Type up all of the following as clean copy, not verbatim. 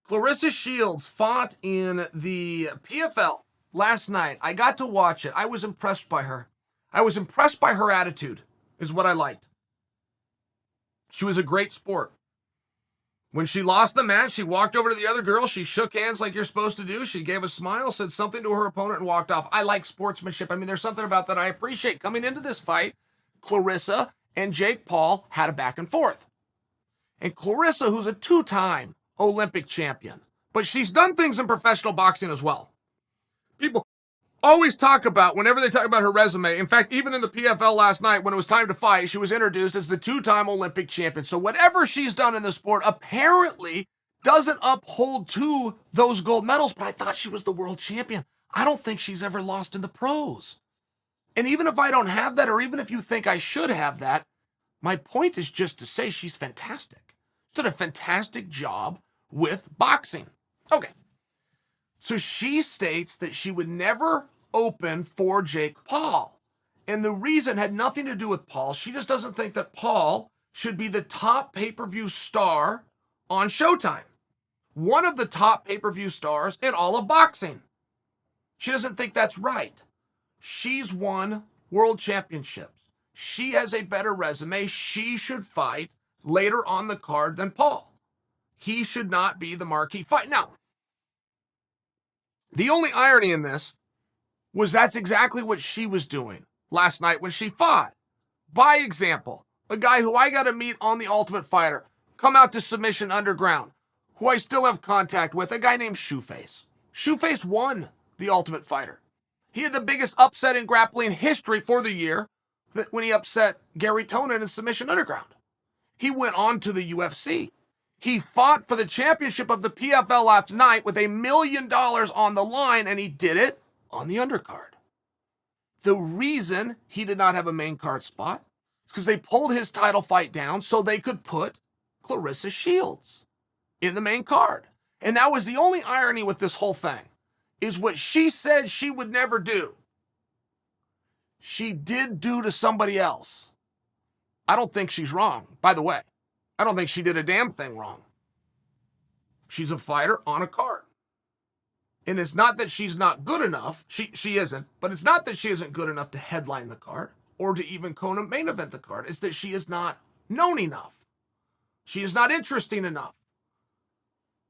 Claressa Shields fought in the PFL last night. I got to watch it. I was impressed by her. I was impressed by her attitude, is what I liked. She was a great sport. When she lost the match, she walked over to the other girl. She shook hands like you're supposed to do. She gave a smile, said something to her opponent, and walked off. I like sportsmanship. I mean, there's something about that I appreciate. Coming into this fight, Claressa and Jake Paul had a back and forth. And Claressa, who's a two-time Olympic champion, but she's done things in professional boxing as well. People always talk about, whenever they talk about her resume, in fact, even in the PFL last night, when it was time to fight, she was introduced as the two-time Olympic champion. So whatever she's done in the sport apparently doesn't uphold to those gold medals, but I thought she was the world champion. I don't think she's ever lost in the pros. And even if I don't have that, or even if you think I should have that, my point is just to say she's fantastic. She did a fantastic job with boxing. Okay. So she states that she would never open for Jake Paul. And the reason had nothing to do with Paul. She just doesn't think that Paul should be the top pay-per-view star on Showtime. One of the top pay-per-view stars in all of boxing. She doesn't think that's right. She's won world championships. She has a better resume. She should fight later on the card than Paul. He should not be the marquee fight. Now, the only irony in this was that's exactly what she was doing last night when she fought. By example, a guy who I got to meet on The Ultimate Fighter, come out to Submission Underground, who I still have contact with, a guy named Shoeface. Shoeface won The Ultimate Fighter. He had the biggest upset in grappling history for the year when he upset Gary Tonin in Submission Underground. He went on to the UFC. He fought for the championship of the PFL last night with $1 million on the line, and he did it on the undercard. The reason he did not have a main card spot is because they pulled his title fight down so they could put Claressa Shields in the main card. And that was the only irony with this whole thing, is what she said she would never do. She did do to somebody else. I don't think she's wrong, by the way. I don't think she did a damn thing wrong. She's a fighter on a card. And it's not that she's not good enough. She isn't. But it's not that she isn't good enough to headline the card or to even main event the card. It's that she is not known enough. She is not interesting enough.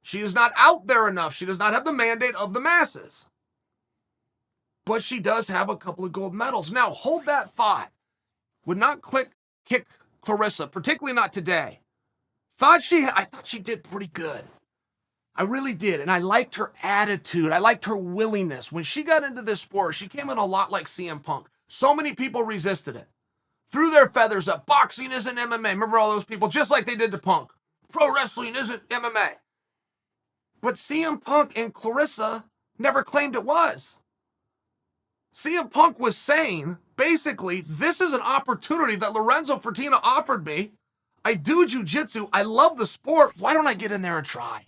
She is not out there enough. She does not have the mandate of the masses. But she does have a couple of gold medals. Now, hold that thought. Would not kick Claressa, particularly not today. I thought she did pretty good. I really did. And I liked her attitude. I liked her willingness. When she got into this sport, she came in a lot like CM Punk. So many people resisted it. Threw their feathers up. Boxing isn't MMA. Remember all those people? Just like they did to Punk. Pro wrestling isn't MMA. But CM Punk and Claressa never claimed it was. CM Punk was saying, basically, this is an opportunity that Lorenzo Fertitta offered me. I do jiu-jitsu. I love the sport. Why don't I get in there and try?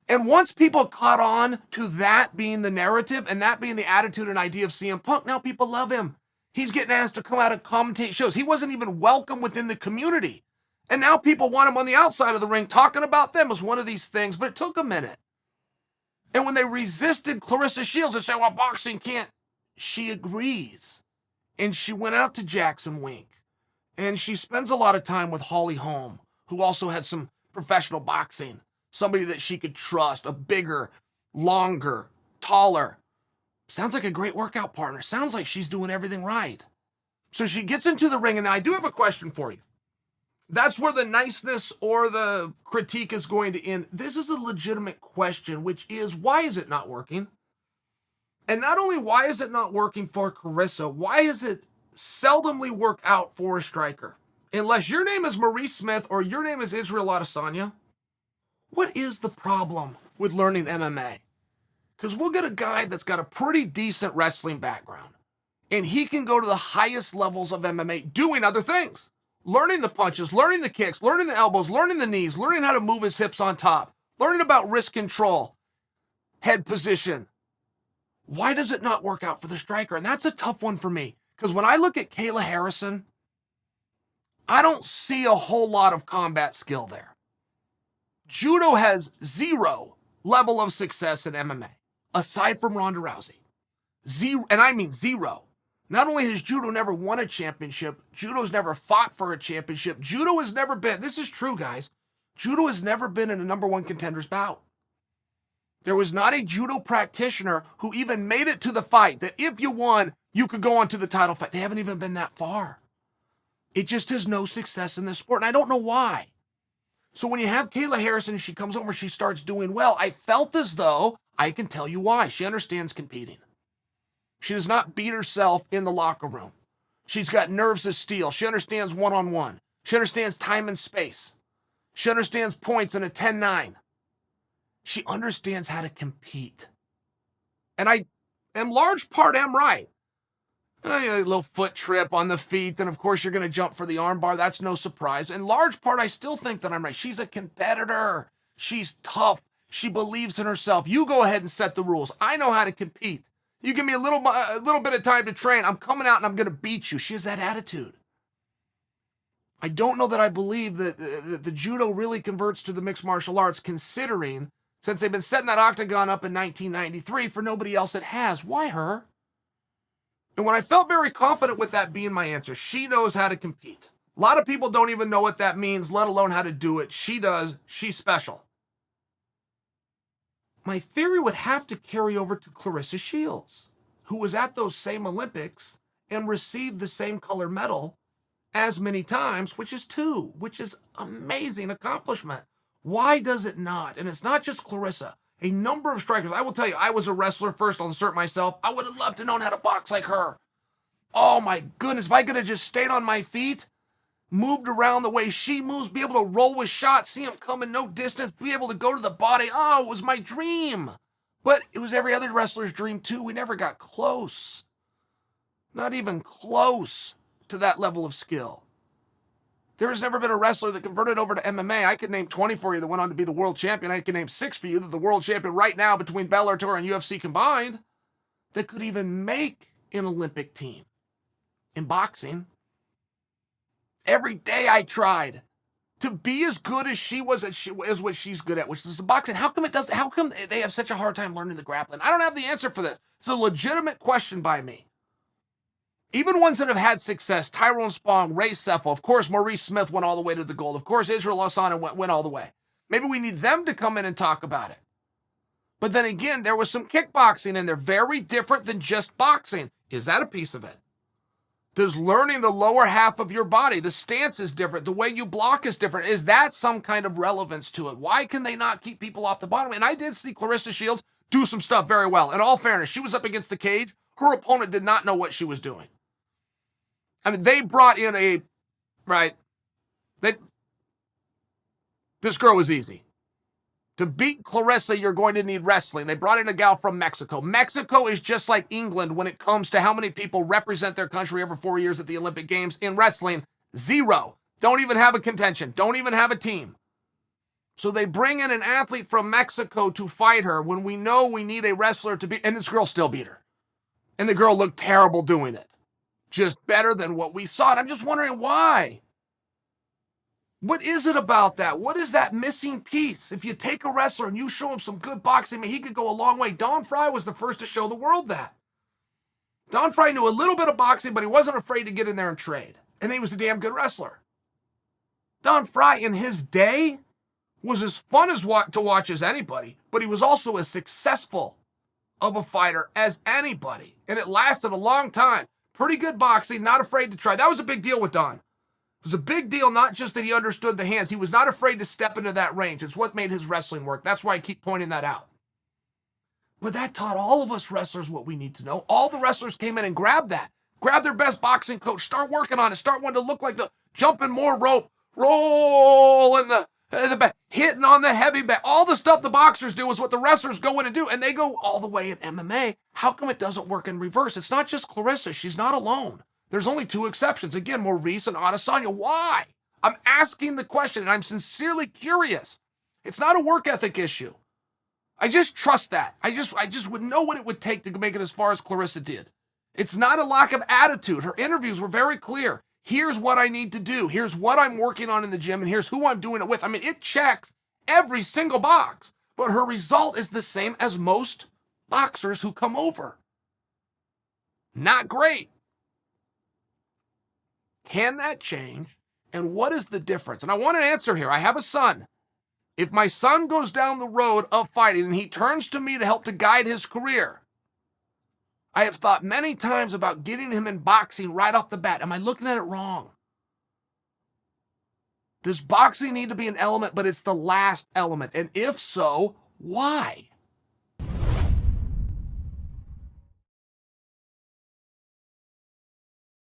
And once people caught on to that being the narrative and that being the attitude and idea of CM Punk, now people love him. He's getting asked to come out and commentate shows. He wasn't even welcome within the community. And now people want him on the outside of the ring. Talking about them was one of these things, but it took a minute. And when they resisted Claressa Shields and said, well, boxing can't, she agrees. And she went out to Jackson Wink. And she spends a lot of time with Holly Holm, who also had some professional boxing. Somebody that she could trust, a bigger, longer, taller. Sounds like a great workout partner. Sounds like she's doing everything right. So she gets into the ring, and I do have a question for you. That's where the niceness or the critique is going to end. This is a legitimate question, which is, why is it not working? And not only why is it not working for Claressa, why is it seldomly work out for a striker? Unless your name is Maurice Smith or your name is Israel Adesanya, what is the problem with learning MMA? Because we'll get a guy that's got a pretty decent wrestling background, and he can go to the highest levels of MMA doing other things. Learning the punches, learning the kicks, learning the elbows, learning the knees, learning how to move his hips on top, learning about wrist control, head position. Why does it not work out for the striker? And that's a tough one for me, because when I look at Kayla Harrison, I don't see a whole lot of combat skill there. Judo has zero level of success in MMA, aside from Ronda Rousey. Zero, and I mean zero. Not only has judo never won a championship, judo's never fought for a championship. Judo has never been, this is true, guys, judo has never been in a number one contender's bout. There was not a judo practitioner who even made it to the fight that if you won, you could go on to the title fight. They haven't even been that far. It just has no success in this sport, and I don't know why. So when you have Kayla Harrison, she comes over, she starts doing well. I felt as though I can tell you why. She understands competing. She does not beat herself in the locker room. She's got nerves of steel. She understands one-on-one. She understands time and space. She understands points in a 10-9. She understands how to compete. And I am large part am right. A little foot trip on the feet, and of course you're going to jump for the armbar. That's no surprise. In large part, I still think that I'm right. She's a competitor. She's tough. She believes in herself. You go ahead and set the rules. I know how to compete. You give me a little bit of time to train. I'm coming out and I'm going to beat you. She has that attitude. I don't know that I believe that the judo really converts to the mixed martial arts, considering since they've been setting that octagon up in 1993 for nobody else that has. Why her? And when I felt very confident with that being my answer, she knows how to compete. A lot of people don't even know what that means, let alone how to do it. She does. She's special. My theory would have to carry over to Claressa Shields, who was at those same Olympics and received the same color medal as many times, which is 2, which is amazing accomplishment. Why does it not? And it's not just Claressa. A number of strikers. I will tell you, I was a wrestler first. I'll insert myself. I would have loved to know how to box like her. Oh my goodness, if I could have just stayed on my feet, moved around the way she moves, be able to roll with shots, see them coming no distance, be able to go to the body. Oh, it was my dream. But it was every other wrestler's dream too. We never got close. Not even close to that level of skill. There has never been a wrestler that converted over to MMA. I could name 20 for you that went on to be the world champion. I could name 6 for you that the world champion right now between Bellator and UFC combined that could even make an Olympic team in boxing. Every day I tried to be as good as she was as what she's good at, which is the boxing. How come they have such a hard time learning the grappling? I don't have the answer for this. It's a legitimate question by me. Even ones that have had success, Tyrone Spong, Ray Seffel, of course, Maurice Smith went all the way to the gold. Of course, Israel Sonnen went all the way. Maybe we need them to come in and talk about it. But then again, there was some kickboxing in there, very different than just boxing. Is that a piece of it? Does learning the lower half of your body, the stance is different, the way you block is different, is that some kind of relevance to it? Why can they not keep people off the bottom? And I did see Claressa Shields do some stuff very well. In all fairness, she was up against the cage. Her opponent did not know what she was doing. I mean, they brought in this girl was easy. To beat Claressa, you're going to need wrestling. They brought in a gal from Mexico. Mexico is just like England when it comes to how many people represent their country every 4 years at the Olympic Games. In wrestling, 0. Don't even have a contention. Don't even have a team. So they bring in an athlete from Mexico to fight her when we know we need a wrestler to beat, and this girl still beat her. And the girl looked terrible doing it. Just better than what we saw. And I'm just wondering why. What is it about that? What is that missing piece? If you take a wrestler and you show him some good boxing, I mean, he could go a long way. Don Fry was the first to show the world that. Don Fry knew a little bit of boxing, but he wasn't afraid to get in there and trade. And he was a damn good wrestler. Don Fry, in his day, was as fun to watch as anybody, but he was also as successful of a fighter as anybody. And it lasted a long time. Pretty good boxing, not afraid to try. That was a big deal with Don. It was a big deal, not just that he understood the hands. He was not afraid to step into that range. It's what made his wrestling work. That's why I keep pointing that out. But that taught all of us wrestlers what we need to know. All the wrestlers came in and grabbed that. Grab their best boxing coach. Start working on it. Start wanting to look like the jumping more rope. Roll in the back. Hitting on the heavy back. All the stuff the boxers do is what the wrestlers go in and do. And they go all the way in MMA. How come it doesn't work in reverse? It's not just Claressa. She's not alone. There's only 2 exceptions. Again, Maurice and Adesanya. Why? I'm asking the question, and I'm sincerely curious. It's not a work ethic issue. I just trust that. I just would know what it would take to make it as far as Claressa did. It's not a lack of attitude. Her interviews were very clear. Here's what I need to do. Here's what I'm working on in the gym, and here's who I'm doing it with. I mean, it checks every single box. but her result is the same as most boxers who come over. Not great. Can that change? And what is the difference? And I want an answer here. I have a son. If my son goes down the road of fighting and he turns to me to help to guide his career, I have thought many times about getting him in boxing right off the bat. Am I looking at it wrong? Does boxing need to be an element, but it's the last element? And if so, why?